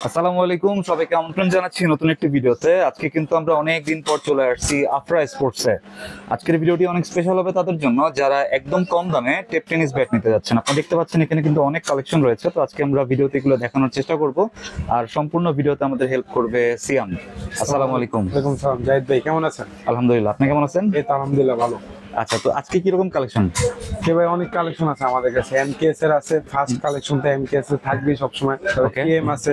আসসালামু আলাইকুম, সবাইকে আমন্ত্রণ জানাচ্ছি নতুন একটি ভিডিওতে। আজকে কিন্তু আমরা অনেক দিন পর চলে আসছি আফরা স্পোর্টসে। আজকের ভিডিওটি অনেক স্পেশাল হবে তাদের জন্য যারা একদম কম দামে টেপ টেনিস ব্যাট নিতে যাচ্ছেন। আপনারা দেখতে পাচ্ছেন এখানে কিন্তু অনেক কালেকশন রয়েছে, তো আজকে আমরা ভিডিওতে এগুলো দেখানোর চেষ্টা করব। আর সম্পূর্ণ ভিডিওতে আমাদের হেল্প করবে সিয়াম। আসসালামু আলাইকুম। ওয়ালাইকুম সালাম। জাহিদ ভাই কেমন আছেন? আলহামদুলিল্লাহ, আপনি কেমন আছেন? এই তো আলহামদুলিল্লাহ ভালো। আচ্ছা, তো আজকে কি রকম কালেকশন? ভাই অনেক কালেকশন আছে আমাদের কাছে। এমকেএস এর আছে, ফার্স্ট কালেকশনটা এমকেএস এর থাকবে সব সময়। Okay. কেএম আছে,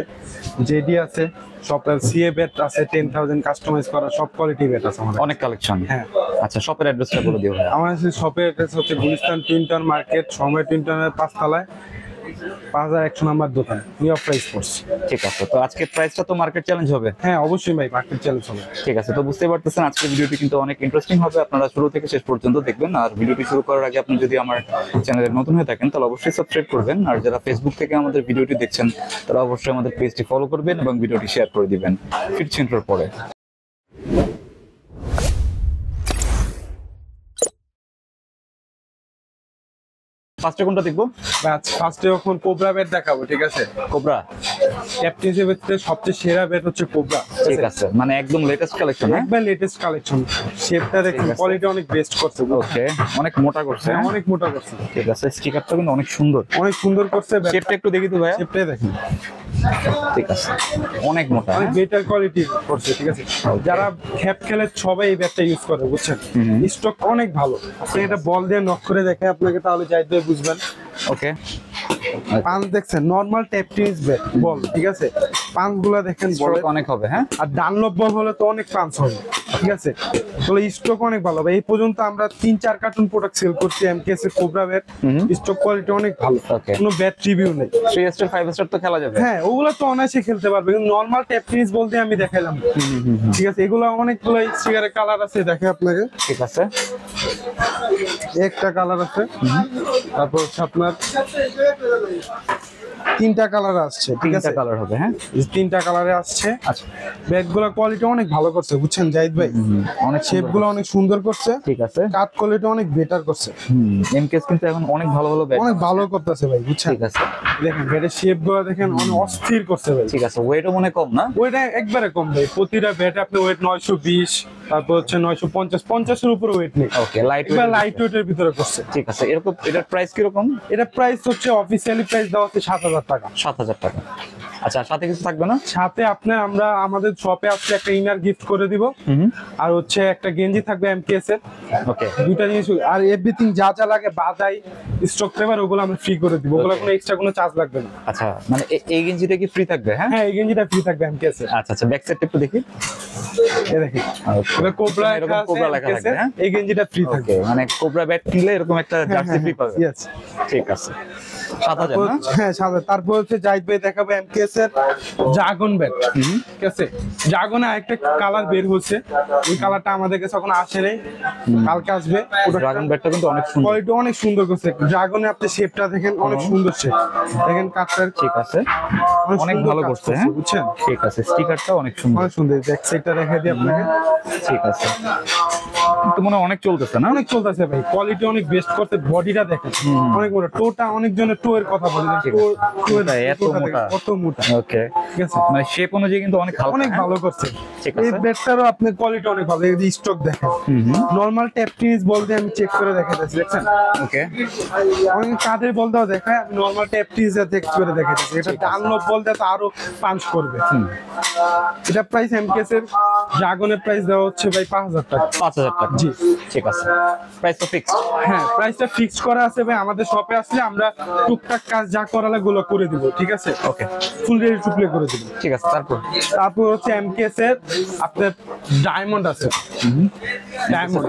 জেডি আছে, সব সিএ ব্যাট আছে, 10,000 কাস্টমাইজ করা সব কোয়ালিটি ব্যাট আছে আমাদের। অনেক কালেকশন। হ্যাঁ। আচ্ছা, শপের অ্যাড্রেসটা বলে দিও ভাই। আমার কাছে শপের অ্যাড্রেস হচ্ছে গুলিস্তান টুইনটাউন মার্কেট, সময় টুইনটাউনের 5 তলায় 5100 নাম্বার দোকান, নিউ আফরা স্পোর্টস। ঠিক আছে, তো আজকে প্রাইসটা তো মার্কেট চ্যালেঞ্জ হবে। হ্যাঁ অবশ্যই ভাই, মার্কেট চ্যালেঞ্জ হবে। ঠিক আছে, তো বুঝতে পারতেছেন আজকের ভিডিওটি কিন্তু অনেক ইন্টারেস্টিং হবে। আপনারা শুরু থেকে শেষ পর্যন্ত দেখবেন। আর ভিডিওটি শুরু করার আগে আপনি যদি আমার চ্যানেলে নতুন হয়ে থাকেন তাহলে অবশ্যই সাবস্ক্রাইব করবেন। আর যারা ফেসবুক থেকে আমাদের ভিডিওটি দেখছেন তারা অবশ্যই আমাদের পেজটি ফলো করবেন এবং ভিডিওটি শেয়ার করে দিবেন। ফিরছি ইন্ট্রোর পরে। ফার্স্টে কোনটা দেখবো? ফার্স্টে এখন কোবরা ব্যাট দেখাবো, ঠিক আছে? কোবরা। ক্যাপ্টেন্সির ভিতরে সবচেয়ে সেরা ব্যাট হচ্ছে কোবরা। ঠিক আছে, মানে একদম লেটেস্ট কালেকশন। হ্যাঁ, একবার লেটেস্ট কালেকশন। শেপটা দেখুন, কোয়ালিটি অনেক বেস্ট করছে। ওকে, অনেক মোটা করছে। হ্যাঁ অনেক মোটা করছে। ঠিক আছে, স্টিকারটা কিন্তু অনেক সুন্দর। অনেক সুন্দর করছে। শেপটা একটু দেখি তো ভাই। শেপটাই দেখুন, ঠিক আছে, অনেক মোটা। অনেক বেটার কোয়ালিটি করছে, ঠিক আছে? যারা খ্যাপ খেলে সবাই এই ব্যাটটা ইউজ করে, বুঝছেন? স্টক অনেক ভালো। আপনি এটা বল দিয়ে নক করে দেখে আপনাকে, তাহলে যাই দিয়ে বুঝবেন। ওকে, পাঁচ দেখছেন, normal tap tennis bat ball, ঠিক আছে? পাঁচ গুলা দেখেন, বল অনেক হবে। হ্যাঁ, আর ডানলপ বল হলে তো অনেক পাঁচ হবে, ঠিক আছে? তাহলে স্টক অনেক ভালো হবে। এই পর্যন্ত আমরা 3-4 কার্টুন প্রোডাক্ট সেল করছি এমকেএস এর কোবরা ব্যাট। স্টক কোয়ালিটি অনেক ভালো, Okay. কোনো ব্যাট রিভিউ নেই। 3 স্টার 5 স্টার তো খেলা যাবে। হ্যাঁ ওগুলো তো অনায়াসে খেলতে পারবে, কিন্তু নরমাল ট্যাপ টেনিস বলতে আমি দেখাইলাম, ঠিক আছে? এগুলো অনেকগুলো স্টিকারের কালার আছে, দেখে আপনাকে। ঠিক আছে, একটা কালার আছে, তারপর হচ্ছে আপনার 3টা কালার আসছে, ঠিক আছে? 3টা কালার হবে। হ্যাঁ, 3টা কালারে আসছে। আচ্ছা, ব্যাগগুলো কোয়ালিটি অনেক ভালো করছে, বুঝছেন জাহিদ ভাই? অনেক শেপগুলো অনেক সুন্দর করছে। ঠিক আছে, কাট কোয়ালিটি অনেক বেটার করছে। এমকেএস কিন্তু এখন অনেক ভালো ভালো ব্যাট। অনেক ভালো করতেছে ভাই, বুঝছেন? ঠিক আছে, দেখেন ব্যাটের শেপগুলো দেখেন, অনেক অস্থির করছে ভাই। ঠিক আছে, ওয়েটও মনে কম না? ওইটা একবারে কম ভাই। প্রতিটা ব্যাটে আপনি ওয়েট 920, তারপর হচ্ছে 950, 50-এর উপরে ওয়েট নেই। ওকে, লাইট এবার লাইট ওয়েটের ভিতরে করছে। ঠিক আছে, এরকম এটার প্রাইস কিরকম? এটা প্রাইস হচ্ছে অফিসিয়ালি প্রাইস দেওয়া হচ্ছে 7,000 টাকা। 7,000 টাকা। আচ্ছা, সাথে কিছু থাকবে না? সাথে আপনার আমরা আমাদের শপে আসছে একটা ইনার গিফট করে দিব, আর হচ্ছে একটা গেঞ্জি থাকবে এমকেএস এর। ওকে, দুইটা জিনিস, আর এভরিথিং যা যা লাগে বাজাই স্টক পেপার ওগুলো আমরা ফ্রি করে দিব। ওগুলো কোনো এক্সট্রা কোনো চার্জ লাগবে না। আচ্ছা, মানে এই গেঞ্জিটা কি ফ্রি থাকবে? হ্যাঁ, হ্যাঁ এই গেঞ্জিটা ফ্রি থাকবে এমকেএস এর। আচ্ছা আচ্ছা, ব্যাক সাইডটা একটু দেখি। এই দেখেন, এটা কোবরা এরকম কোবরা লেখা থাকবে। হ্যাঁ, এই গেঞ্জিটা ফ্রি থাকবে। ওকে, মানে কোবরা ব্যাট কিনলে এরকম একটা জার্সি ফ্রি পাবে। ইয়েস। ঠিক আছে, 7,000 না? হ্যাঁ সাথে। তারপর হচ্ছে জাহিদ ভাই দেখাবো এমকেএস এর ড্রাগন ব্যাট, ঠিক আছে? ড্রাগনে আরেকটা কালার বের হচ্ছে, ওই কালারটা আমাদের কাছে এখন আসে নাই, কালকে আসবে। ড্রাগন ব্যাটটা কিন্তু অনেক সুন্দর। কোয়ালিটি অনেক সুন্দর করছে। ড্রাগনে আপনি শেপটা দেখেন, অনেক সুন্দর শেপ। দেখেন কাটটার, ঠিক আছে, অনেক ভালো করছে। হ্যাঁ, বুঝছেন? ঠিক আছে, স্টিকারটা অনেক সুন্দর। অনেক সুন্দর। ব্যাক সাইডটা দেখাই দিই আপনাকে। ঠিক আছে, কিন্তু মনে হয় অনেক চলতেছে না? অনেক চলতেছে ভাই, কোয়ালিটি অনেক বেস্ট করতে। বডিটা দেখেন অনেক মোটা, টোটা অনেক জনের টো এর কথা বলে, ঠিক আছে, এত মোটা। কত মোটা, ওকে, ঠিক আছে? মানে শেপ অনুযায়ী কিন্তু অনেক হালকা। অনেক হ্যাঁ? ভালো করছে। ঠিক এই আছে, ব্যাটটারও আপনার কোয়ালিটি অনেক ভালো। এই স্টক দেখেন, নরমাল ট্যাপ টেনিস বলতে আমি চেক করে দেখাইতেছি, দেখছেন? ওকে, অনেক কাদের বলতেও দেখায়, আমি নরমাল ট্যাপ টেনিস চেক করে দেখাইতেছি। এটা ডানলপ বলতে তো আরো পাঞ্চ করবে। এটা প্রাইস এমকেএস এর ড্রাগনের প্রাইস দেওয়া হচ্ছে ভাই 5,000 টাকা। 5,000 টাকা। জি, ঠিক আছে, প্রাইস তো ফিক্সড। হ্যাঁ প্রাইসটা ফিক্স করা আছে ভাই। আমাদের শপে আসলে আমরা টুকটাক কাজ যা করালে গুলো করে দিব, ঠিক আছে? ওকে, ফুল রেডি টু প্লে করে দিব। ঠিক আছে, তারপর তারপর হচ্ছে এমকেএস এর আপনার ডায়মন্ড আছে। ডায়মন্ড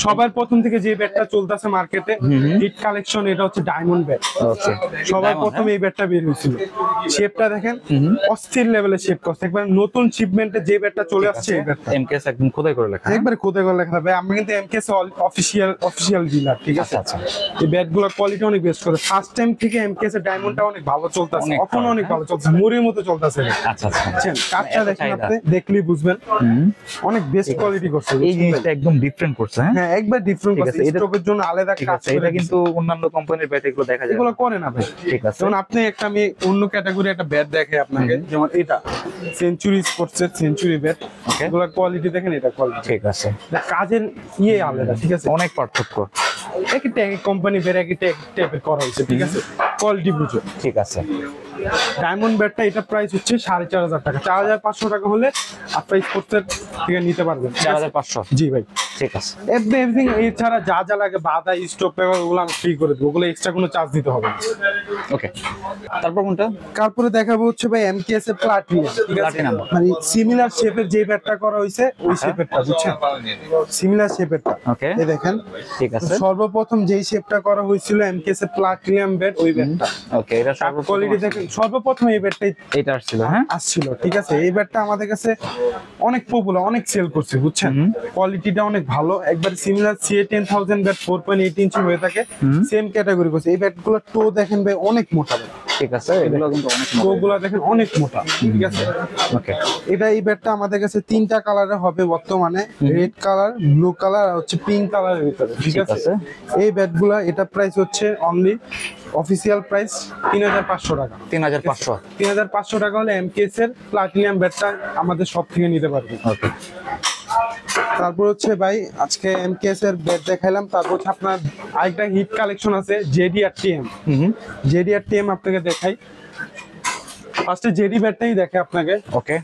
সবার প্রথম থেকে যে ব্যাটটা চলতেছে মার্কেটে, হিট কালেকশন, এটা হচ্ছে ডায়মন্ড ব্যাট। ওকে, সবার প্রথম এই ব্যাটটা বের হয়েছিল। শেপটা দেখেন, অস্থির লেভেলের শেপ করছে। একবার নতুন শিপমেন্টে যে ব্যাটটা চলে আসছে এই ব্যাটটা এমকেএস একদম খোদাই করে লেখা। একবার কোথায় করে লেখা থাকবে। আমরা কিন্তু এমকেএস অফিসিয়াল ডিলার, ঠিক আছে? আচ্ছা, এই ব্যাটগুলো কোয়ালিটি অনেক বেস্ট করে। ফার্স্ট টাইম থেকে এমকেএস এর ডায়মন্ডটা অনেক ভালো চলতেছে, অনেক এখন অনেক ভালো চলতেছে, মুড়ির মতো চলতেছে। আচ্ছা আচ্ছা, বুঝছেন? কাঠটা এত দেখেন চাহিদা। আপনি, দেখলেই বুঝবেন অনেক বেস্ট কোয়ালিটি করছে। এই জিনিসটা একদম একদম ডিফারেন্ট করছে। হ্যাঁ একবার ডিফারেন্ট ঠিক করছে, আছে, এটা- স্টকের জন্য আলাদা ঠিক কাজ আছে, করে এটা দিছে। কিন্তু অন্যান্য কোম্পানির ব্যাট এগুলো দেখা যায় এগুলো না। করে না ভাই। ঠিক আছে, যেমন আপনি একটা, আমি অন্য ক্যাটাগরি একটা ব্যাট দেখে আপনাকে, যেমন এটা সেঞ্চুরি স্পোর্টসের সেঞ্চুরি ব্যাট, Okay. এগুলো কোয়ালিটি দেখেন, এটা কোয়ালিটি, ঠিক আছে, কাজের আলাদা, ঠিক আছে। অনেক পার্থক্য। একই কোম্পানি বের একই টাইপের করা হয়েছে, ঠিক আছে, কোয়ালিটি বুঝো। ঠিক আছে, ডায়মন্ড ব্যাটটা এটা প্রাইস হচ্ছে 4,500 টাকা, 4,500 টাকা হলে আপনার স্পোর্টসের থেকে নিতে পারবেন। 4500। জি ভাই, ঠিক আছে, এভরিথিং এছাড়া যা যা লাগে, বাধা, স্টপ পেপার, ওগুলো আমি ফ্রি করে দেবো, ওগুলো এক্সট্রা কোনো চার্জ দিতে হবে না। ওকে। তারপর কোনটা? তারপরে দেখাবো হচ্ছে ভাই এমকেএস এর প্লাটিনাম, ঠিক আছে, Platinum। মানে সিমিলার শেপের যে ব্যাটটা করা হয়েছে ওই শেপেরটা, বুঝছেন, সিমিলার শেপেরটা। ওকে, এই দেখেন, ঠিক আছে, সর্বপ্রথম যেই শেপটা করা হয়েছিল এমকেএস এর প্লাটিনাম ব্যাট, ওই ব্যাটটা ওকে। এটা কোয়ালিটি দেখেন, সর্বপ্রথম এই ব্যাটটাই এটা আসছিল, হ্যাঁ, আসছিল, ঠিক আছে। এই ব্যাটটা আমাদের কাছে অনেক পপুলার, অনেক সেল করছে, বুঝছেন, কোয়ালিটিটা অনেক ভালো, একবার সিমিলার সিএ 10,000 ব্যাট 4.8 ইঞ্চি হয়ে থাকে, সেম ক্যাটাগরি করছে। এই ব্যাটগুলো টো দেখেন ভাই অনেক মোটা, ঠিক আছে, এগুলো কিন্তু অনেক টো গুলা দেখেন অনেক মোটা, ঠিক আছে। ওকে, এই ব্যাটটা আমাদের কাছে 3টা কালারে হবে বর্তমানে, রেড কালার, ব্লু কালার আর হচ্ছে পিঙ্ক কালারের ভিতরে, ঠিক আছে। এই ব্যাটগুলা, এটা প্রাইস হচ্ছে অনলি অফিসিয়াল প্রাইস 3,500 টাকা। 3500। 3,500 টাকা হলে এমকেএস এর প্লাটিনাম ব্যাটটা আমাদের সব থেকে নিতে পারবেন। ওকে, তারপর হচ্ছে ভাই আজকে এমকেএস এর ব্যাট দেখাইলাম, তারপর হচ্ছে আপনার আরেকটা হিট কালেকশন আছে জেডি আর টিএম। জেডি আর টিএম আপনাকে দেখাই, ফার্স্টে জেডি ব্যাটটাই দেখে আপনাকে। ওকে,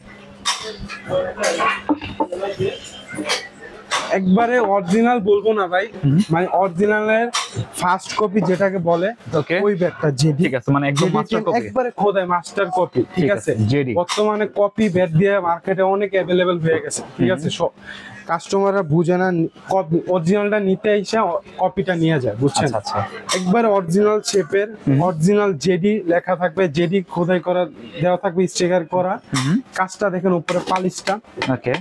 একবারে অরিজিনাল বলবো না ভাই, মানে অরিজিনালের ফার্স্ট কপি যেটাকে বলে, ওকে, ওই ব্যাটটা জেডি, ঠিক আছে, মানে একদম মাস্টার কপি। একবারে খোদাই মাস্টার কপি, ঠিক আছে। জেডি বর্তমানে কপি ব্যাট দিয়ে মার্কেটে অনেক অ্যাভেলেবেল হয়ে গেছে, ঠিক আছে। কাস্টমাররা বুঝে না, অরিজিনালটা নিতে এসে কপিটা নিয়ে যায়, বুঝছেন। আচ্ছা, আচ্ছা, একবার অরিজিনাল শেপের, অরিজিনাল জেডি লেখা থাকবে, জেডি খোদাই করা দেওয়া থাকবে, স্টিকার করা, কাজটা দেখেন উপরে পালিশটা, ওকে,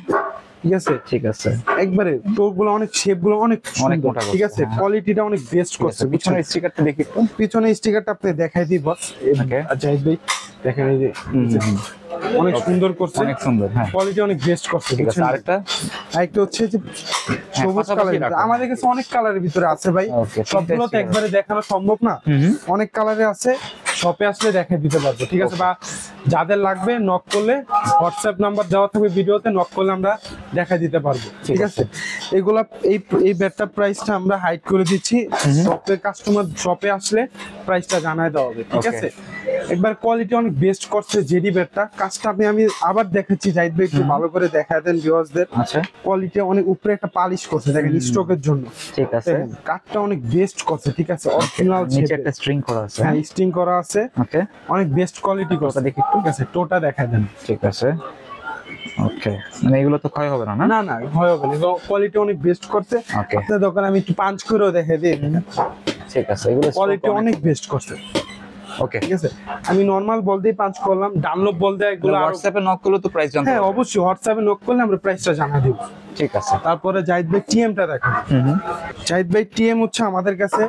ঠিক আছে। ঠিক আছে, একবারে টোপগুলো অনেক, শেপগুলো অনেক অনেক সুন্দর, মোটা করছে, ঠিক আছে, হ্যাঁ। কোয়ালিটিটা অনেক বেস্ট করছে, বুঝছেন। পিছনের স্টিকারটা দেখি একটু। পিছনে স্টিকারটা আপনি দেখাই দিই বস, Okay. জাহিদ ভাই দেখেন, এই যে অনেক সুন্দর করছে, অনেক সুন্দর, হ্যাঁ, কোয়ালিটি অনেক বেস্ট করছে, ঠিক আছে। বুঝছেন। আরেকটা, আরেকটা হচ্ছে যে সবুজ পাশাপাশি কালারের, রাখো। আমাদের কাছে অনেক কালারের ভিতরে আছে ভাই, Okay, সবগুলো তো তিনটা একবারে দেখানো সম্ভব না, অনেক কালারে আছে, শপে আসলে দেখাই দিতে পারবো, ঠিক আছে। বা যাদের লাগবে নক করলে, হোয়াটসঅ্যাপ নাম্বার দেওয়া থাকবে ভিডিওতে, নক করলে আমরা দেখাই দিতে পারবো, ঠিক আছে। এগুলা এই ব্যাটটা প্রাইসটা আমরা হাইড করে দিচ্ছি, শপে কাস্টমার শপে আসলে প্রাইসটা জানাই দেওয়া হবে, ঠিক Okay. আছে। একবার কোয়ালিটি অনেক বেস্ট করছে জেডি ব্যাটটা, কাজটা আমি আবার দেখাচ্ছি, জাহিদ ভাই একটু ভালো করে দেখায় দেন ভিউয়ার্সদের। আচ্ছা, কোয়ালিটি অনেক উপরে একটা পালিশ করছে, দেখেন স্টকের জন্য, ঠিক আছে, দেখেন কাঠটা অনেক বেস্ট করছে, ঠিক আছে, অরিজিনাল নিচে একটা স্ট্রিং করা আছে, হ্যাঁ স্টিং করা আছে, ওকে, অনেক বেস্ট কোয়ালিটি করছে, দেখি একটু। ঠিক আছে। টোটা দেখায় দেন। ঠিক আছে, ওকে, মানে এগুলো তো ক্ষয় হবে না, না? না না, ভয় হবে না, কোয়ালিটি অনেক বেস্ট করছে। ওকে, আপনার দোকানে আমি একটু পাঞ্চ করেও দেখাই দিই, ঠিক আছে, এগুলো কোয়ালিটি অনেক বেস্ট করছে, ওকে। ঠিক আছে। আমি নরমাল বলতেই পাঞ্চ করলাম, ডানলপ বলতে এগুলো আরো, হোয়াটসঅ্যাপে নক করলে তো প্রাইস জানতে হ্যাঁ হবে। অবশ্যই হোয়াটসঅ্যাপে নক করলে আমরা প্রাইসটা জানা দিব। ঠিক আছে, তারপরে জাহিদ ভাই টিএমটা দেখেন। জাহিদ ভাই টিএম হচ্ছে আমাদের কাছে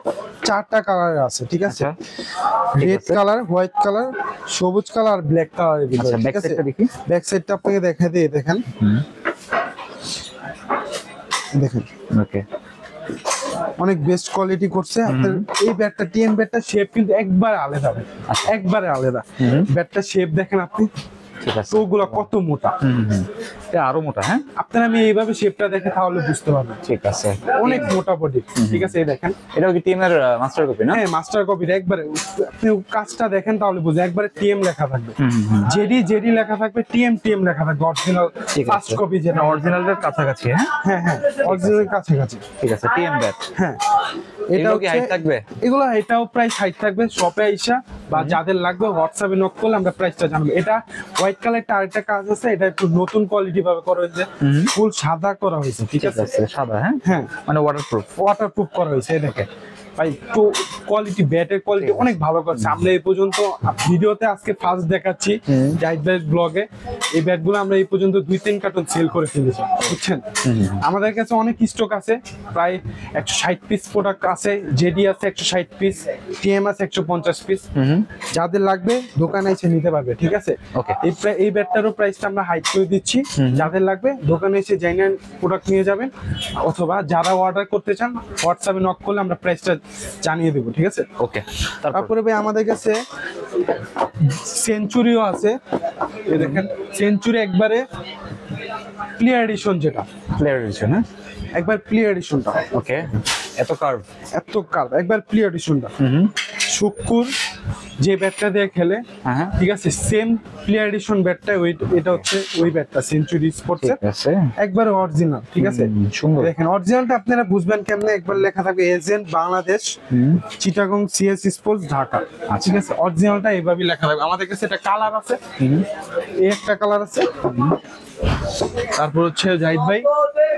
4টা কালারের আছে, ঠিক আছে। আচ্ছা, ঠিক রেড আছে। কালার, হোয়াইট কালার, সবুজ কালার আর ব্ল্যাক কালারের ভিতরে, আচ্ছা, ঠিক ব্যাক আছে। সাইডটা দেখি। ব্যাক সাইডটা আপনাকে দেখাই দিই, দেখেন, দেখেন ওকে, অনেক বেস্ট কোয়ালিটি করছে আপনার এই ব্যাটটা। টিএম ব্যাটটা শেপ কিন্তু একবার আলাদা, একবারে আলাদা। ব্যাটটা শেপ দেখেন আপনি, ঠিক আছে, ওগুলা কত মোটা, এটা আরো মোটা, হ্যাঁ, আপনার আমি এইভাবে শেপটা দেখে তাহলে বুঝতে পারবেন, ঠিক আছে। অনেক মোটা বডি, ঠিক আছে। এই দেখেন, এটাও কি টিমের মাস্টার কপি না? হ্যাঁ মাস্টার কপির, একবারে আপনি কাজটা দেখেন তাহলে বুঝে, একবারে টিএম লেখা থাকবে, জেডি লেখা থাকবে, টিএম লেখা থাকবে, অরিজিনাল ঠিক আছে। ফার্স্ট কপি যেটা, অরিজিনালটার কাছাকাছি, হ্যাঁ, হ্যাঁ হ্যাঁ অরিজিনাল কাছাকাছি, ঠিক আছে। টিএম ব্যাট, হ্যাঁ। এটা এটাও কি হচ্ছে হাইট থাকবে? এগুলো, এটাও প্রাইস হাইট থাকবে, শপে আইসা বা যাদের লাগবে হোয়াটসঅ্যাপে নক করলে আমরা প্রাইসটা জানাবো। এটা হোয়াইট কালারটা আরেকটা কাজ আছে, এটা একটু নতুন কোয়ালিটি ভাবে করা হয়েছে, ফুল সাদা করা হয়েছে, ঠিক ঠিক আছে। আছে, সাদা, হ্যাঁ, হ্যাঁ মানে ওয়াটারপ্রুফ। ওয়াটারপ্রুফ করা হয়েছে, এই দেখেন ভাই তো কোয়ালিটি, ব্যাটের কোয়ালিটি অনেক ভালো করছে। আমরা এই পর্যন্ত ভিডিওতে আজকে ফার্স্ট দেখাচ্ছি জাহিদ ভাইয়ের ব্লগে, এই ব্যাটগুলো আমরা এই পর্যন্ত 2-3 কার্টন সেল করে ফেলেছি, বুঝছেন। আমাদের কাছে অনেক স্টক আছে, প্রায় 160 পিস প্রোডাক্ট আছে, জেডি আছে 160 পিস, টিএম আছে 150 পিস। যাদের লাগবে দোকানে এসে নিতে পারবে, ঠিক আছে। ওকে, এই ব্যাটটারও প্রাইসটা আমরা হাইড করে দিচ্ছি, যাদের লাগবে দোকানে এসে জাইনা প্রোডাক্ট নিয়ে যাবেন, অথবা যারা অর্ডার করতে চান হোয়াটসঅ্যাপে নক করলে আমরা প্রাইসটা জানিয়ে দেবো, ঠিক আছে। ওকে, তারপরে ভাই আমাদের কাছে সেঞ্চুরিও আছে, এই দেখেন সেঞ্চুরি একবারে ক্লিয়ার এডিশন, যেটা প্লেয়ার এডিশন, হ্যাঁ একবার ক্লিয়ার এডিশনটা, ওকে, এত কার্ভ, একবার ক্লিয়ার এডিশনটা। শুক্কুর যে ব্যাটটা দিয়ে খেলে, হ্যাঁ ঠিক আছে, সেম ক্লিয়ার এডিশন ব্যাটটা, এটা হচ্ছে ওই ব্যাটটা সেঞ্চুরি স্পোর্টসের, ঠিক আছে, একবার অরিজিনাল, ঠিক আছে। সুন্দর, দেখেন অরিজিনালটা আপনারা বুঝবেন কেমনে, একবার লেখা থাকবে agent Bangladesh, Chittagong CS sports Dhaka, ঠিক আছে। অরিজিনালটা এইভাবেই লেখা থাকবে। আমাদের কাছে এটা কালার আছে, এই একটা কালার আছে, তারপর হচ্ছে জাহিদ ভাই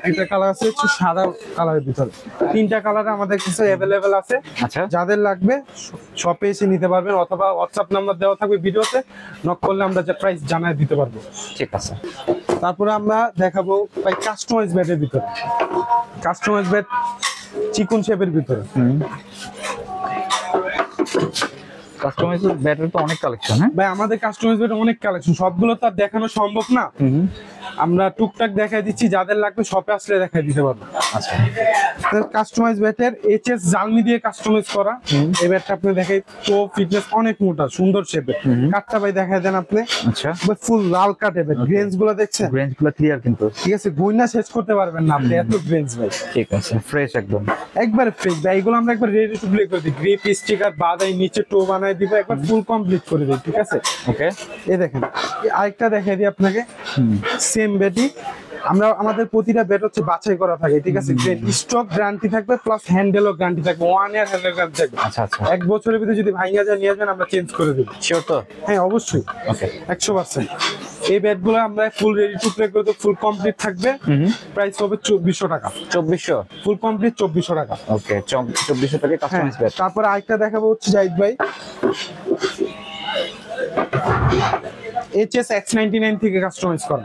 একটা কালার আছে হচ্ছে সাদা কালারের ভিতরে, 3টা কালার আমাদের কাছে অ্যাভেলেবেল আছে। আচ্ছা, যাদের লাগবে শপে এসে নিতে পারবেন, অথবা হোয়াটসঅ্যাপ নাম্বার দেওয়া থাকবে ভিডিওতে, নক করলে আমরা যে প্রাইস জানাই দিতে পারবো, ঠিক আছে। তারপরে আমরা দেখাবো ভাই কাস্টমাইজ ব্যাটের ভিতরে, কাস্টমাইজ ব্যাট চিকন শেপের ভিতরে। কাস্টমাইজ ব্যাটারি তো অনেক কালেকশন, হ্যাঁ ভাই আমাদের কাস্টমাইজ ব্যাটের অনেক কালেকশন, সবগুলো তো আর দেখানো সম্ভব না, আমরা টুকটাক দেখাই দিচ্ছি, যাদের লাগবে শপে আসলে দেখাই দিতে পারবো। আচ্ছা, কাস্টমাইজ ব্যাটের এইচএস জালমি দিয়ে কাস্টমাইজ করা এই ব্যাটটা আপনি দেখাই, তো ফিটনেস অনেক মোটা, সুন্দর শেপের। কাটটা ভাই দেখাই দেন আপনি, আচ্ছা, ফুল লাল কাটে ব্যাট, গ্রেঞ্জ গুলো দেখছেন, রেঞ্জ গুলো ক্লিয়ার কিন্তু, ঠিক আছে, গুইনা শেষ করতে পারবেন না আপনি, এত গ্রেঞ্জ ভাই, ঠিক আছে, ফ্রেশ একদম, একবার ফ্রেশ ভাই। এগুলো আমরা একবার রেডি টু প্লে করে দিই, গ্রিপ স্টিকার বাদাই নিচে টো বানাই দিব, একবার ফুল কমপ্লিট করে দিই, ঠিক আছে। ওকে, এই দেখেন আরেকটা দেখাই দিই আপনাকে, সেম ব্যাটই, আমাদের প্রতিটা ব্যাট হচ্ছে বাছাই করা থাকে, ঠিক আছে। স্টক গ্যারান্টি থাকবে, প্লাস হ্যান্ডেলও গ্যারান্টি থাকবে, 1 ইয়ার হ্যান্ডেল গ্যারান্টি থাকবে। আচ্ছা আচ্ছা, 1 বছরের ভিতরে যদি ভাঙা যায় নিয়ে আসবেন, আমরা চেঞ্জ করে দেবো। শিওর তো? হ্যাঁ অবশ্যই, ওকে, 100%। এই ব্যাটগুলো আমরা ফুল রেডি টু প্লে করে দেবো, ফুল কমপ্লিট থাকবে, প্রাইস হবে 2400 টাকা, 2400, ফুল কমপ্লিট 2400 টাকা। ওকে, 2400 টাকা কাস্টমাইজ ব্যাট। তারপরে আরেকটা দেখাবো হচ্ছে জাহিদ ভাই HS X99 থেকে কাস্টমাইজ করা,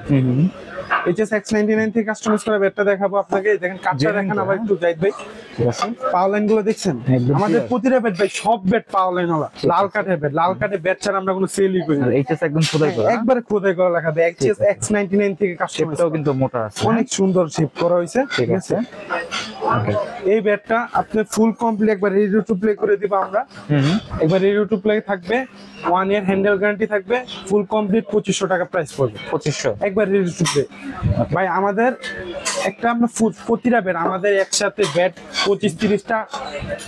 HS X99 থেকে কাস্টমাইজ করা ব্যাটটা দেখাবো আপনাকে। দেখেন কাটটা দেখেন আবার একটু জাহিদ ভাই, ঠিক আছে, পাওয়ার লাইন গুলো দেখছেন, একদম আমাদের clear। প্রতিটা ব্যাট ভাই সব ব্যাট পাওয়ার লাইন ওলা, লাল কাঠের ব্যাট, লাল কাঠের ব্যাট ছাড়া আমরা কোনো সেলই করি না, আর এইচএস একদম খোদাই করা, একবারে খোদাই করা লেখা হবে। HS X99 থেকে কাস্টমাইজ, শেপটাও কিন্তু মোটা আছে, অনেক সুন্দর শেপ করা হয়েছে, ঠিক আছে। ওকে, এই ব্যাটটা আপনি ফুল কমপ্লিট একবার রেডি টু প্লে করে দিব আমরা, একবার রেডি টু প্লে থাকবে, 1 ইয়ার হ্যান্ডেল গ্যারান্টি থাকবে, ফুল কমপ্লিট 2500 টাকা প্রাইস পড়বে, 2500 একবার রেডি টু প্লে। ভাই আমাদের একটা আমরা প্রতিটা ব্যাট আমাদের একসাথে ব্যাট 25-30টা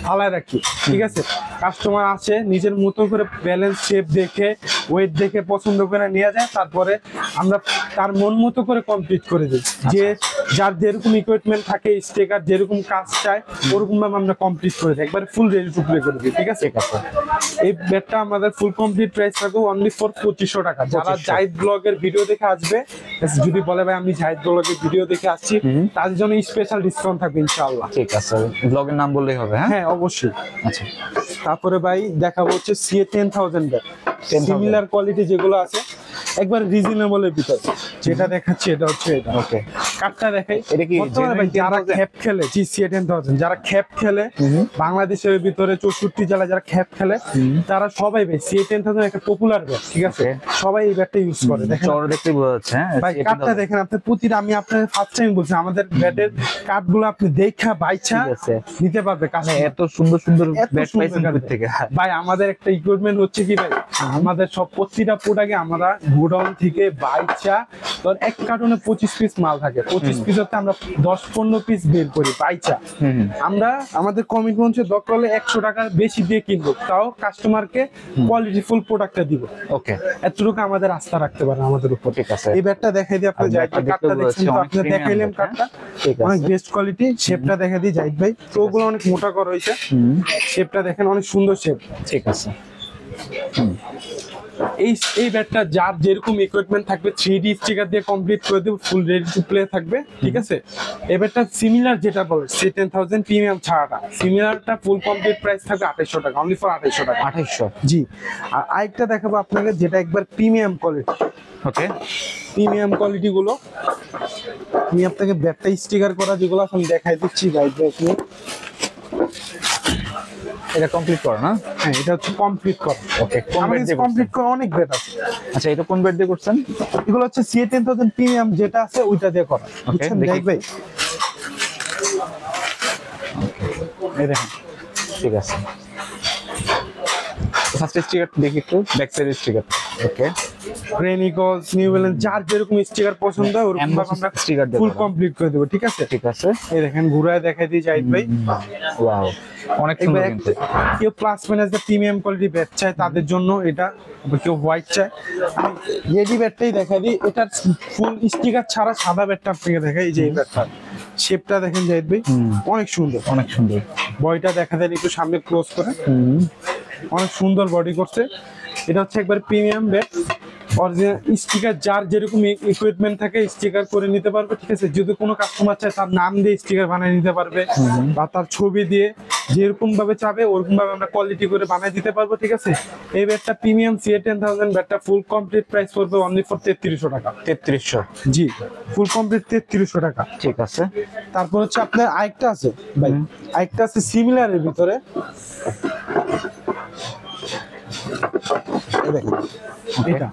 ফালায় রাখি, ঠিক আছে। কাস্টমার আসে নিজের মতো করে ব্যালেন্স শেপ দেখে ওয়েট দেখে পছন্দ করে নিয়ে যায়, তারপরে আমরা তার মন মতো করে কমপ্লিট করে দিই, যে যার যেরকম ইকুইপমেন্ট থাকে, স্টিকার যেরকম কাজ চায় ওরকম ভাবে আমরা কমপ্লিট করে দিই, একবার ফুল রেডি টু প্লে করে দিই, ঠিক আছে। ঠিক আছে, এই ব্যাটটা আমাদের ফুল কমপ্লিট প্রাইস থাকবে অনলি ফর 2500 টাকা। যারা জাহিদ ব্লগের ভিডিও দেখে আসবে, যদি বলে ভাই আমি জাহিদ ব্লগের ভিডিও দেখে আসছি, তাদের জন্য স্পেশাল ডিসকাউন্ট থাকবে ইনশাআল্লাহ, ঠিক আছে, ব্লগের নাম বললেই হবে, হ্যাঁ হ্যাঁ অবশ্যই। আচ্ছা, তারপরে ভাই দেখাবো হচ্ছে CA 10000 ব্যাট, সিমিলার কোয়ালিটি যেগুলো আছে একবার রিজনেবলের ভিতর, যেটা দেখাচ্ছি এটা হচ্ছে এটা। ওকে, কাটটা দেখাই, এটা কি বর্তমানে ভাই যারা খ্যাপ খেলে, জি CA 10000 যারা খ্যাপ খেলে বাংলাদেশের ভিতরে 64 জেলা যারা খ্যাপ খেলে, তারা সবাই ভাই CA 10000 একটা পপুলার ব্যাট, ঠিক আছে, সবাই এই ব্যাটটা ইউজ করে। দেখেন চড় দেখতে বোঝা যাচ্ছে, হ্যাঁ ভাই কাটটা দেখেন আপনি, প্রতিটা আমি আপনার ফার্স্ট টাইম বলছি, আমাদের ব্যাটের কাটগুলো আপনি দেখা বাইচা ঠিক আছে, নিতে পারবে কাছে, এত সুন্দর সুন্দর এত ব্যাট সুন্দর পাইছেন কাটে। থেকে, ভাই আমাদের একটা ইকুইপমেন্ট হচ্ছে কি ভাই, আমাদের সব প্রতিটা প্রোডাক্টে আমরা গোডাউন থেকে বাইচা, ধর এক কার্টনে 25 পিস মাল থাকে, 25 পিস হতে আমরা 10-15 পিস বের করি বাইচা। আমরা আমাদের কমিটমেন্ট হচ্ছে দরকার হলে 100 টাকা বেশি দিয়ে কিনবো, তাও কাস্টমারকে কোয়ালিটিফুল প্রোডাক্টটা দিব। ওকে, এতটুকু আমাদের আস্থা রাখতে পারেন আমাদের উপর, ঠিক আছে। এই ব্যাটটা দেখাই দিই আপনি, জাহিদ ভাই কাটটা দেখছেন তো, আপনি দেখাইলেন কাটটা ঠিক আছে, অনেক বেস্ট কোয়ালিটি। শেপটা দেখা দিই জাহিদ ভাই, ওগুলো অনেক মোটা করা হয়েছে, শেপটা দেখেন অনেক সুন্দর শেপ, ঠিক আছে। এই এই ব্যাটটা যার যেরকম ইকুইপমেন্ট থাকবে 3D স্টিকার দিয়ে কমপ্লিট করে দেব, ফুল রেডি টু প্লে থাকবে, ঠিক আছে। এই ব্যাটটা সিমিলার যেটা বলে C10000 প্রিমিয়াম ছাড়াটা, সিমিলারটা ফুল কমপ্লিট প্রাইস থাকবে 2800 টাকা, অনলি ফর 2800 টাকা। 2800। জি। আর আরেকটা দেখাবো আপনাকে যেটা একবার প্রিমিয়াম কোয়ালিটি। ওকে, প্রিমিয়াম কোয়ালিটি গুলো আমি আপনাকে ব্যাটটা স্টিকার করা যেগুলো এখন দেখাই দিচ্ছি ভাই, দেখুন এটা কমপ্লিট করো না? হ্যাঁ, এটা হচ্ছে কমপ্লিট করা। ওকে, কোন ব্যাট দিয়ে কমপ্লিট করা অনেক ব্যাট আছে। আচ্ছা, এটা কোন ব্যাট দিয়ে করছেন? এগুলো হচ্ছে C10000 প্রিমিয়াম যেটা আছে ওইটা দিয়ে করা, বুঝছেন দেখি। ভাই? এই দেখেন, ঠিক আছে। ফার্স্ট স্টিকার দেখি একটু, ব্যাক সাইড স্টিকার। ওকে, রেনিকলস, নিউ ব্যালেন্স যার যেরকম স্টিকার পছন্দ হয় ওরকম ভাবে আমরা স্টিকার দেব, ফুল কমপ্লিট করে দেব, ঠিক আছে। ঠিক আছে। এই দেখেন, ঘুরায় দেখাই দিই জাহিদ ভাই। ওয়াও, অনেক সুন্দর কিন্তু। কেউ প্লাস মাইনাস যে প্রিমিয়াম কোয়ালিটি ব্যাট চায় তাদের জন্য এটা, আবার কেউ হোয়াইট চায়। আমি রেডি ব্যাটটাই দেখাই দিই, এটার ফুল স্টিকার ছাড়া সাদা ব্যাটটা আপনাকে দেখাই। এই যে এই ব্যাটটা শেপটা দেখেন জাহিদ ভাই, অনেক সুন্দর, অনেক সুন্দর। বডিটা দেখা দেন একটু সামনে ক্লোজ করে, অনেক সুন্দর বডি করছে। এটা হচ্ছে একবার প্রিমিয়াম ব্যাট, অরিজিনাল স্টিকার যার যেরকম ইকুইপমেন্ট থাকে স্টিকার করে নিতে পারবে, ঠিক আছে। যদি কোনো কাস্টমার চায় তার নাম দিয়ে স্টিকার বানিয়ে নিতে পারবে, বা তার ছবি দিয়ে যেরকম ভাবে চাবে ওরকম ভাবে আমরা কোয়ালিটি করে বানিয়ে দিতে পারবো, ঠিক আছে। এই ব্যাটটা প্রিমিয়াম C10000 ব্যাটটা ফুল কমপ্লিট প্রাইস পড়বে অনলি ফর 3300 টাকা। 3300? জি, ফুল কমপ্লিট 3300 টাকা। ঠিক আছে। তারপর হচ্ছে আপনার আরেকটা আছে ভাই, আরেকটা আছে সিমিলারের ভিতরে, এই দেখেন এটা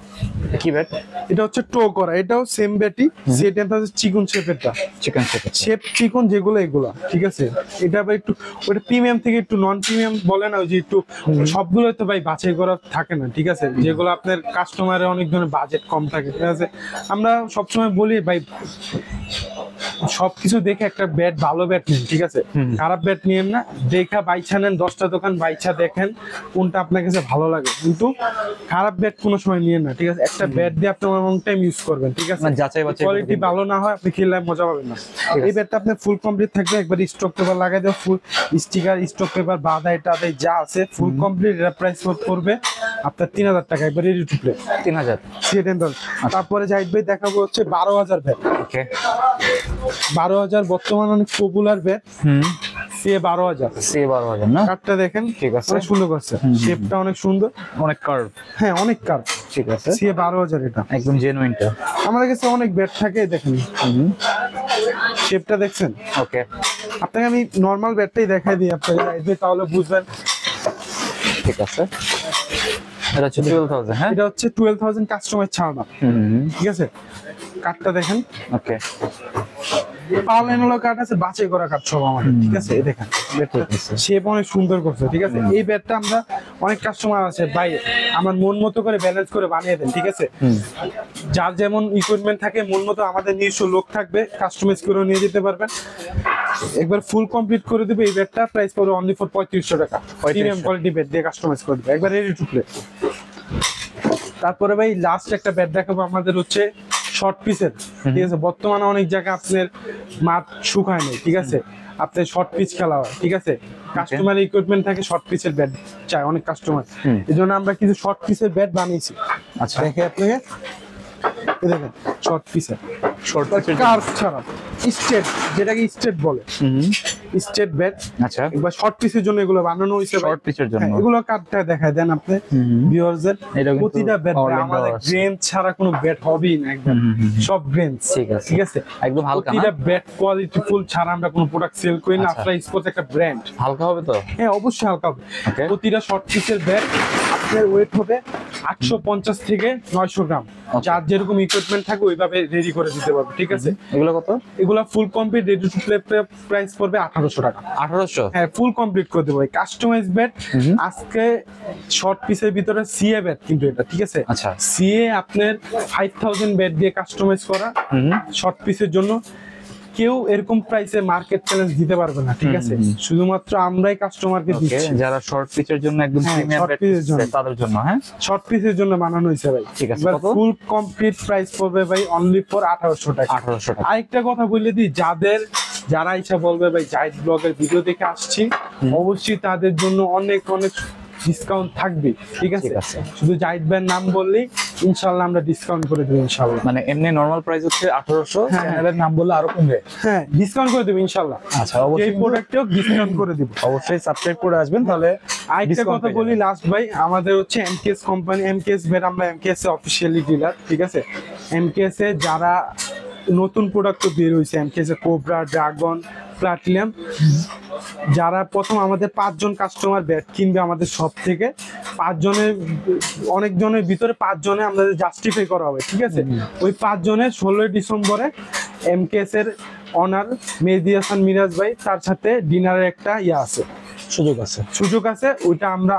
কি ব্যাট? এটা হচ্ছে টো করা, এটাও সেম ব্যাটই, C10000 চিকন শেপেরটা, চিকেন শেপ। শেপ চিকন যেগুলো এগুলা, ঠিক আছে। এটা আবার একটু ওটা প্রিমিয়াম থেকে একটু নন প্রিমিয়াম বলে না, ওই যে একটু সবগুলো তো ভাই বাছাই করা থাকে না, ঠিক আছে। যেগুলো আপনার কাস্টমারের অনেক ধরনের বাজেট কম থাকে, ঠিক আছে। আমরা সবসময় বলি ভাই সবকিছু দেখে একটা ব্যাট, ভালো ব্যাট নেন, ঠিক আছে। খারাপ ব্যাট নিয়েন না, দেখা বাইছা নেন, 10টা দোকান বাইছা দেখেন কোনটা আপনার কাছে ভালো লাগে, কিন্তু খারাপ ব্যাট কোনো সময় নিয়েন না, ঠিক আছে। একটা ব্যাট দিয়ে আপনি লং টাইম ইউজ করবেন, ঠিক আছে। যাচাই বাছাই কোয়ালিটি ভালো না হয় আপনি খেললে মজা পাবেন না। এই ব্যাটটা আপনি ফুল কমপ্লিট থাকবে, একবার স্টক পেপার লাগাই দেওয়া, ফুল স্টিকার, স্টক পেপার, বাদাই টাদাই যা আছে ফুল কমপ্লিট। এটা প্রাইস পড়বে আপনার 3000 টাকা, একবার রেডি টু প্লে 3000। তারপরে জাহিদ ভাই দেখাবো হচ্ছে 12000 ব্যাট। ওকে, 12000 বর্তমানে অনেক পপুলার ব্যাট, C12000। C12000 না? কার্ডটা দেখেন, ঠিক আছে, অনেক সুন্দর করছে, শেপটা অনেক সুন্দর, অনেক কার্ভ। হ্যাঁ অনেক কার্ভ, ঠিক আছে। C12000 এটা একদম জেনুইনটা। আমাদের কাছে অনেক ব্যাট থাকে, দেখেন শেপটা দেখছেন। ওকে, আপনাকে আমি নরমাল ব্যাটটাই দেখাই দিই আপনাকে, তাহলে বুঝবেন। ঠিক আছে। এটা হচ্ছে 12000। হ্যাঁ, এটা হচ্ছে 12000 কাস্টমার ছাড়া, ঠিক আছে। কার্ডটা দেখেন, ওকে। পাওয়ার হলো কার্ড আছে, বাছাই করা কার্ড সব আমাদের, ঠিক আছে। এই দেখেন শেপ অনেক সুন্দর করছে, ঠিক আছে। এই ব্যাটটা আমরা অনেক কাস্টমার আছে ভাই আমার মন মতো করে ব্যালেন্স করে বানিয়ে দেন, ঠিক আছে। যার যেমন ইকুইপমেন্ট থাকে মন মতো আমাদের নিজস্ব লোক থাকবে, কাস্টমাইজ করে নিয়ে যেতে পারবেন, একবার ফুল কমপ্লিট করে দেবে। এই ব্যাটটা প্রাইস পড়বে অনলি ফর 3500 টাকা, প্রিমিয়াম কোয়ালিটি ব্যাট দিয়ে কাস্টমাইজ করে দেবে, একবার রেডি টু প্লে। তারপরে ভাই লাস্ট একটা ব্যাট দেখাবো আমাদের হচ্ছে শর্ট পিসের, ঠিক আছে। বর্তমানে অনেক জায়গায় আপনার মাঠ শুকায় নেই, ঠিক আছে, আপনার শর্ট পিচ খেলা হয়, ঠিক আছে। কাস্টমার ইকুইপমেন্ট থাকে, শর্ট পিচের ব্যাট চায় অনেক কাস্টমার, এই জন্য আমরা কিছু শর্ট পিসের ব্যাট বানিয়েছি। আচ্ছা, দেখে আপনাকে দেখেন শর্ট পিসের, শর্ট কার্ভ ছাড়া স্ট্রেট, যেটাকে স্ট্রেট বলে, স্ট্রেট ব্যাট। আচ্ছা, একবার শর্ট পিসের জন্য এগুলো বানানো হয়েছে, শর্ট পিচের জন্য। এগুলো কার্ডটা দেখায় দেন আপনি ভিউয়ারদের। প্রতিটা ব্যাট আমাদের গ্রেন ছাড়া কোনো ব্যাট হবেই না, একদম সব গ্রেন, ঠিক আছে, ঠিক আছে, একদম হালকা। প্রতিটা ব্যাট কোয়ালিটি ফুল ছাড়া আমরা কোনো প্রোডাক্ট সেল করি না। আফটার স্পোর্টস একটা ব্র্যান্ড, হালকা হবে তো? হ্যাঁ অবশ্যই হালকা হবে। প্রতিটা শর্ট পিসের ব্যাট আপনার ওয়েট হবে 850 থেকে 900 গ্রাম, যার যেরকম ইকুইপমেন্ট থাকে ওইভাবে রেডি করে দিতে পারবে, ঠিক আছে। এগুলো কত? এগুলো full complete ready to play price পড়বে 1800 টাকা। 1800? হ্যাঁ ফুল কমপ্লিট করে দেবো। কাস্টমাইজ ব্যাট আজকে শর্ট পিসের ভিতরে সিএ ব্যাট, কিন্তু এটা ঠিক আছে। আচ্ছা, সিএ আপনার 5000 ব্যাট দিয়ে কাস্টমাইজ করা শর্ট পিসের জন্য। কেউ এরকম প্রাইসে মার্কেট চ্যালেঞ্জ দিতে পারবে না, ঠিক আছে। শুধুমাত্র আমরাই কাস্টমারকে দিচ্ছি, যারা শর্ট পিচের জন্য একদম প্রিমিয়াম ব্যাট তাদের জন্য। হ্যাঁ, শর্ট পিসের জন্য বানানো হয়েছে ভাই, ঠিক আছে। ফুল কমপ্লিট প্রাইস পড়বে ভাই অনলি ফর 1800 টাকা। 1800 টাকা। আরেকটা কথা বলে দিই, যারা ইচ্ছা বলবে ভাই জাহিদ ব্লগের ভিডিও দেখে আসছি, অবশ্যই তাদের জন্য অনেক অনেক ডিসকাউন্ট থাকবে, ঠিক আছে? ঠিক আছে। শুধু জাহিদ ভাইয়ের নাম বললেই ইনশাআল্লাহ আমরা ডিসকাউন্ট করে দেবো ইনশাআল্লাহ। মানে এমনি নরমাল প্রাইস হচ্ছে 1800, হ্যাঁ। চ্যানেলের নাম বললে আরো কমবে। হ্যাঁ, ডিসকাউন্ট করে দেবো ইনশাআল্লাহ। আচ্ছা, অবশ্যই এই প্রোডাক্টেও ডিসকাউন্ট করে দিব। অবশ্যই সাবস্ক্রাইব করে আসবেন, তাহলে আরেকটা discount কথা পেয়ে বলি যাবেন। লাস্ট ভাই, আমাদের হচ্ছে এমকেএস কোম্পানি, এমকেএস বের, আমরা এমকেএস এর অফিসিয়ালি ডিলার, ঠিক আছে? এমকেএস এ যারা নতুন প্রোডাক্ট বের হয়েছে, এমকেএস এ কোবরা, ড্রাগন, প্লাটিনাম, যারা প্রথম আমাদের 5 জন কাস্টমার ব্যাট কিনবে আমাদের শপ থেকে, 5 জনের, অনেক জনের ভিতরে 5 জনে আমাদের জাস্টিফাই করা হবে, ঠিক আছে? ওই 5 জনের 16 ডিসেম্বরে এমকেএস এর অনার মেহেদী হাসান মিরাজ ভাই, তার সাথে ডিনারের একটা আছে, সুযোগ আছে। ওইটা আমরা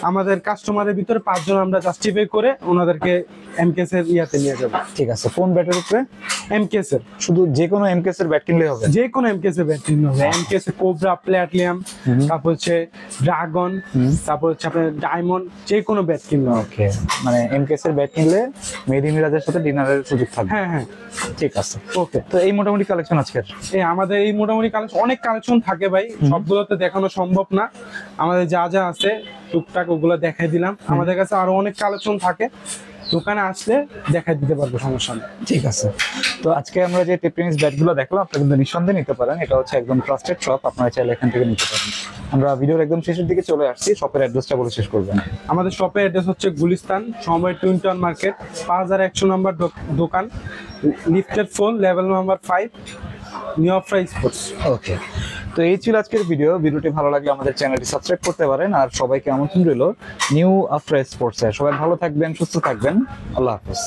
আমাদের কাস্টমারের ভিতরে 5 জন আমরা জাস্টিফাই করে ওনাদেরকে এমকেএস এর ইয়াতে নিয়ে যাব। ঠিক আছে, কোন ব্যাটের উপরে? এমকেএস এর, শুধু যে কোনো এমকেএস এর ব্যাট কিনলে হবে? যে কোনো এমকেএস এর ব্যাটারি হবে। এমকেএস এর কোবরা, প্ল্যাটিনাম, তারপর হচ্ছে ড্রাগন, তারপর হচ্ছে আপনার ডায়মন্ড, যে কোনো ব্যাট কিনলে হবে। ওকে, মানে এমকেএস এর ব্যাট কিনলে মেহেদী মিরাজের সাথে ডিনারের সুযোগ থাকবে। হ্যাঁ হ্যাঁ, ঠিক আছে। ওকে। তো এই মোটামুটি কালেকশন আজকের। আমাদের এই মোটামুটি কালেকশন, অনেক কালেকশন থাকে ভাই, সবগুলোতে দেখানো সম্ভব না। আমাদের যা যা আছে টুকটাক ওগুলো দেখাই দিলাম। আমাদের কাছে আরো অনেক কালেকশন থাকে, দোকানে আসলে দেখাই দিতে পারবো, সমস্যা নেই। ঠিক আছে। তো আজকে আমরা যে টেপ টেনিস ব্যাটগুলো দেখলাম, আপনারা কিন্তু নিঃসন্দেহে নিতে পারেন। এটা হচ্ছে একদম ট্রাস্টেড শপ, আপনারা চাইলে এখান থেকে নিতে পারেন। আমরা ভিডিওর একদম শেষের দিকে চলে আসছি, শপের অ্যাড্রেসটা বলে শেষ করবেন। আমাদের শপের অ্যাড্রেস হচ্ছে গুলিস্তান, সময় টুইন টাউন মার্কেট, 5100 নম্বর দোকান, lifted 4, level number 5, new Afra sports. Okay, তো এই ছিল আজকের ভিডিওটি ভালো লাগলে আমাদের চ্যানেলটি সাবস্ক্রাইব করতে পারেন। আর সবাইকে আমন্ত্রণ রইল নিউ আফরা স্পোর্টস এ। সবাই ভালো থাকবেন, সুস্থ থাকবেন, আল্লাহ হাফেজ।